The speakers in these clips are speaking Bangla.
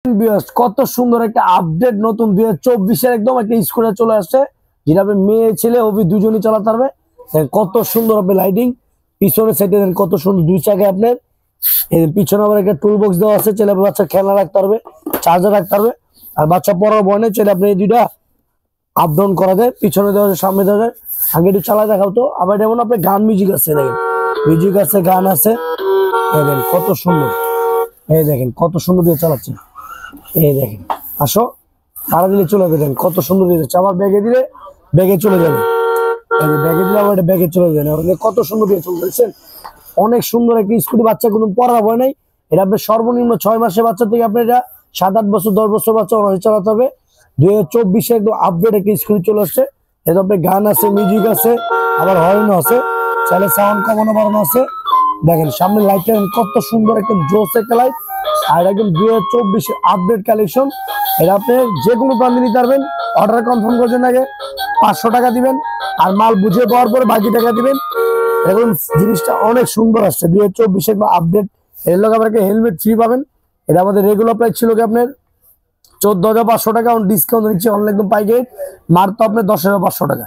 কত সুন্দর একটা আপডেট নতুন 2024-এর একদম একটা স্কুটার চলে আসছে, যেটা আপনি মেয়ে ছেলে অভি দুজনই চালাতে পারবে। কত সুন্দর আপনি লাইটিং পিছনে সাইডে দেন, কত সুন্দর দুই চাকায় আপনার পিছনে আবার একটা টুল বক্স দেওয়া আছে, ছেলে বাচ্চা খেলনা রাখতে পারবে, চার্জার রাখতে পারবে। আর বাচ্চা পড়ার বয়নে ছেলে আপনি এই দুইটা আপ ডাউন করা যায়, পিছনে দেওয়া যায়, সামনে দেওয়া যায়। আগে একটু চালা দেখাও তো। আবার যেমন আপনার গান মিউজিক আছে, দেখেন মিউজিক আছে, গান আছে, দেখেন কত সুন্দর। এই দেখেন কত সুন্দর দিয়ে চালাচ্ছে। এই দেখেন আসো তারা দিলে চলে যাবেন, কত সুন্দর দিয়ে যাচ্ছে। আবার ব্যাগে দিলে ব্যাগে চলে যাবে, ব্যাগে দিলে আবার ব্যাগে চলে যাবেন। কত সুন্দর দিয়ে চলে যাচ্ছেন, অনেক সুন্দর একটা স্কুটি। বাচ্চা কোনো পড়া ভয় নাই। এটা আপনার সর্বনিম্ন 6 মাসের বাচ্চা থেকে আপনার এটা 7-8 বছর 10 বছর বাচ্চা অনায়াসে চালাতে হবে। 2024-এ একদম আপডেট একটা স্কুটি চলে আসছে। এটা আপনার গান আছে, মিউজিক আছে, আবার হর্নও আছে, চাইলে সাউন্ড কমানো বাড়ানো আছে। দেখেন সামনে লাইটটা কত সুন্দর, একটা জোস একটা লাইট। আর একদম 2024-এর আপডেট কালেকশন। এটা আপনি যে কোনো প্রান্তে নিতে পারবেন। অর্ডার কনফার্ম করার আগে 500 টাকা দিবেন, আর মাল বুঝে পাওয়ার পরে বাকি টাকা দিবেন। এখন জিনিসটা অনেক সুন্দর আসছে 2024-এর আপডেট। এর লগে আপনাকে হেলমেট ফ্রি পাবেন। এটা আমাদের রেগুলার প্রাইস ছিল কি আপনার 14,500 টাকা, ডিসকাউন্ট দিচ্ছি অনলাইন একদম পাইকারি মার তো আপনার 10,500 টাকা।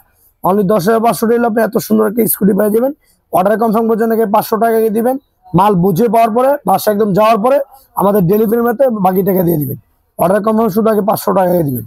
অনলি 10,500 টাকা আপনি এত সুন্দর একটা স্কুটি পেয়ে যাবেন। অর্ডার কনফার্ম করার জন্য 500 টাকা দিবেন, মাল বুঝে পাওয়ার পরে বাসা একদম যাওয়ার পরে আমাদের ডেলিভারি মেতে বাকি টাকা দিয়ে দিবেন। অর্ডার কনফার্ম শুধু আগে 500 টাকা দিবেন।